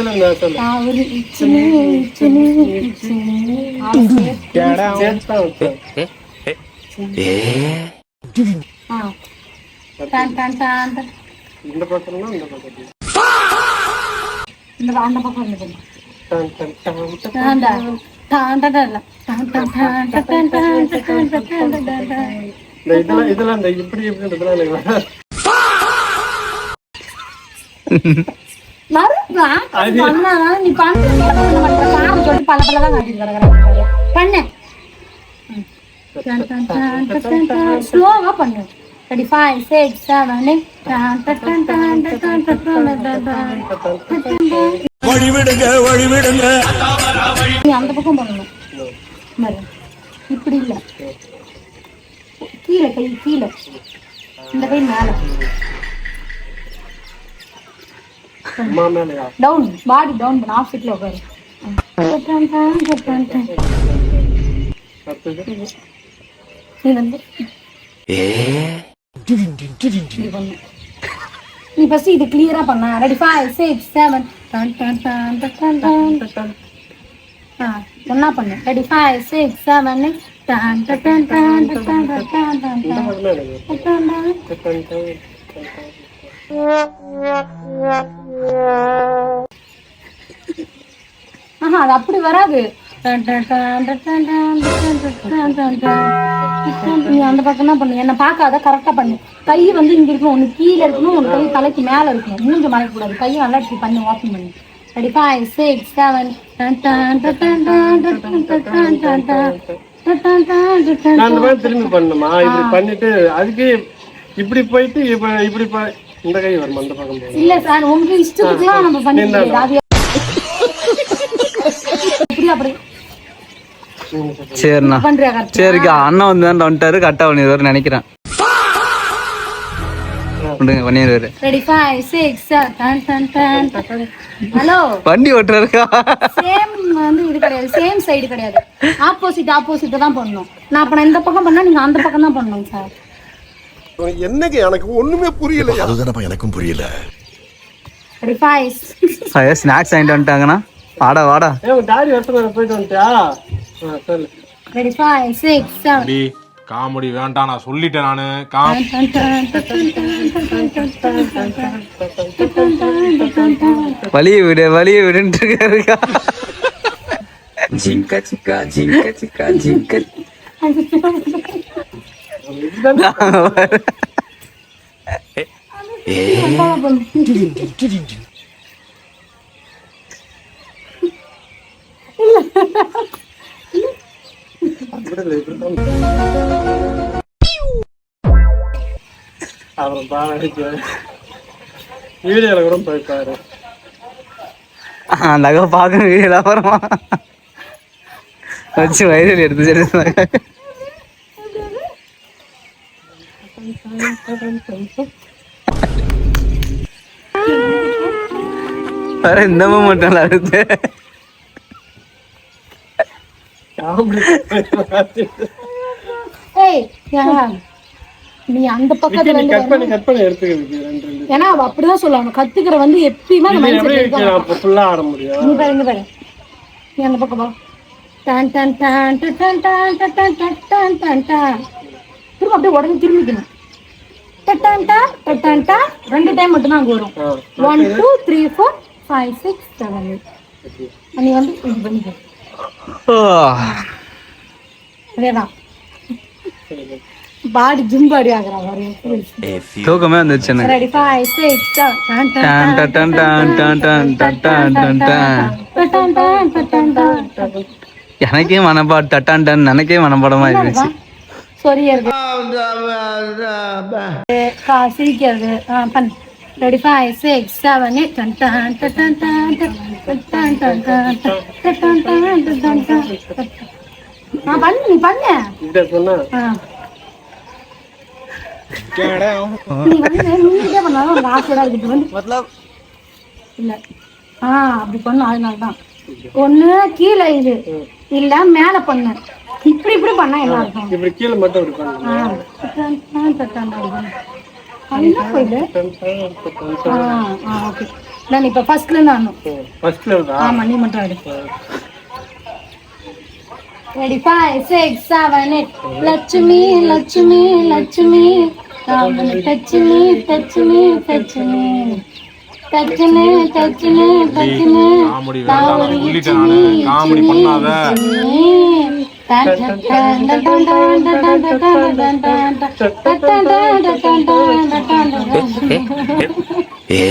இந்த பக்கம்னா இந்த பக்கம் இந்த அந்த பக்கம் இதெல்லாம் இப்படி எப்படின்றதுலாம் நீ பண்ண பல பலதான் பண்ண ஸ்லோவா பண்ணு. 5 6 7 வழிவிடுங்க. நீ அந்த பக்கம் பண்ணணும். இப்படி இல்ல, கீழே கை கீழே, இந்த கை மேல, டவுன், பாடி டவுன் பண்ணு. ஆஃப்ல உட்காரு. நீ வந்து நீ ஃபர்ஸ்ட் இது கிளியரா பண்ண. ரெடி 5 6 7 ஒன்னா பண்ணு. ரெடி 5 6 7 அது அப்படி வராது. நீ அந்த பக்கம் தான் பண்ணு. என்ன பார்க்காத, கரெக்டா பண்ணு. கை வந்து இங்க இருக்கணும், ஒண்ணு கீழே இருக்கணும், ஒண்ணு கை தலைக்கு மேல இருக்கணும். மூஞ்ச மறைக்க கூடாது. கையை நல்லா இப்படி பண்ணி ஓப்பன் பண்ணு. ரெடி 5 6 7 திரும்பி பண்ணுமா? இப்படி பண்ணிட்டு அதுக்கு இப்படி போயிட்டு இப்படி இந்த கை வரும் அந்த பக்கம். இல்ல சார், உங்க இஷ்டத்துக்குலாம் நம்ம பண்ணிக்கலாம். சரிண்ணா, சரிக்கா. அண்ணா வந்துட்டாரு, கரெக்டா பண்ணிடுவாரு நினைக்கிறேன். பண்ணிடுவாரு. ஹலோ, வண்டி ஓட்டுறாருக்கா. சேம் வந்து இது கிடையாது, சேம் சைடு கிடையாது. ஆப்போசிட் தான் பண்ணணும். நான் அப்ப இந்த பக்கம் பண்ணா நீங்க அந்த பக்கம் தான் பண்ணணும் சார். என்னங்க எனக்கு ஒண்ணுமே புரியல. அதுதானப்பா எனக்கும் புரியல. ஸ்நாக்ஸ் வாங்கிட்டு வந்துட்டாங்கண்ணா. வாடா டாடி வரட்டும், போயிட்டு வந்துட்டியா? சொல்லு. ரெடி 5 6 7 காமெடி வேண்டாம், நான் சொல்லிட்டேன். நானு வலிய விடுன்னு இருக்காருக்கா. ஜிங்கா சிக்கா ஜிங்கா சிக்கா ஜிங்கா. அப்புறம் வீடியோல கூட போய்ப்பாரு. அந்த பார்க்க வீடியோல அப்புறமா வச்சு வைரல் எடுத்து வேற இந்த மூமெண்ட் நல்லா இருக்கு. நீ அந்த பக்கத்துல ஏன்னா அவ அப்படிதான் சொல்லுவாங்க. கத்துக்கிற வந்து எப்பயுமே நீ பாரு, நீ அந்த பக்கம் பா. திரும்ப அப்படியே உடனே திரும்பிக்கணும். 2 டைம் மட்டும் தான் அங்க வரும். 1 2 3 4 5 6 7 நீ வந்து இது பண்ணிக்க. அதேதான் பாடி ஜிம் பாடி ஆகுற மாதிரி தூக்கமே வந்துச்சு. ரெடி 5 6 எனக்கே மனப்பாடு டட்டான் எனக்கே மனப்பாடமா இருந்துச்சு. சிரிக்கிறது பண்ணு. ரெடி 5 6 7 8 பண்ணு. நீ பண்ணு. நீ வந்து நீங்க பண்ணாலும் ஒரு ஆசையா இருக்கு வந்து இல்ல. அப்படி பண்ணு. அதனாலதான் ஒண்ணு கீழே இது இல்ல மேல பண்ணு. இப்படி பண்ணா என்ன அர்த்தம்? இப்படி கீழே மட்டும் இப்படி பண்ணு. போயிடு. ஓகே. நான் இப்ப ஃபர்ஸ்ட்ல இருந்து ஆடணும். ஃபர்ஸ்ட்ல இருந்தா ஆமா நீ மட்டும் ஆடு. Ready 5 6 7 8 லட்சுமி லட்சுமி லட்சுமி காமனி டச்சுமி டச்சுமி டச்சுமி டச்சுனே டச்சுனே டச்சுனே காமெடி வேண்டாம் நான் சொல்லிட்டேன் நானு. காமெடி பண்ணாத. ஏ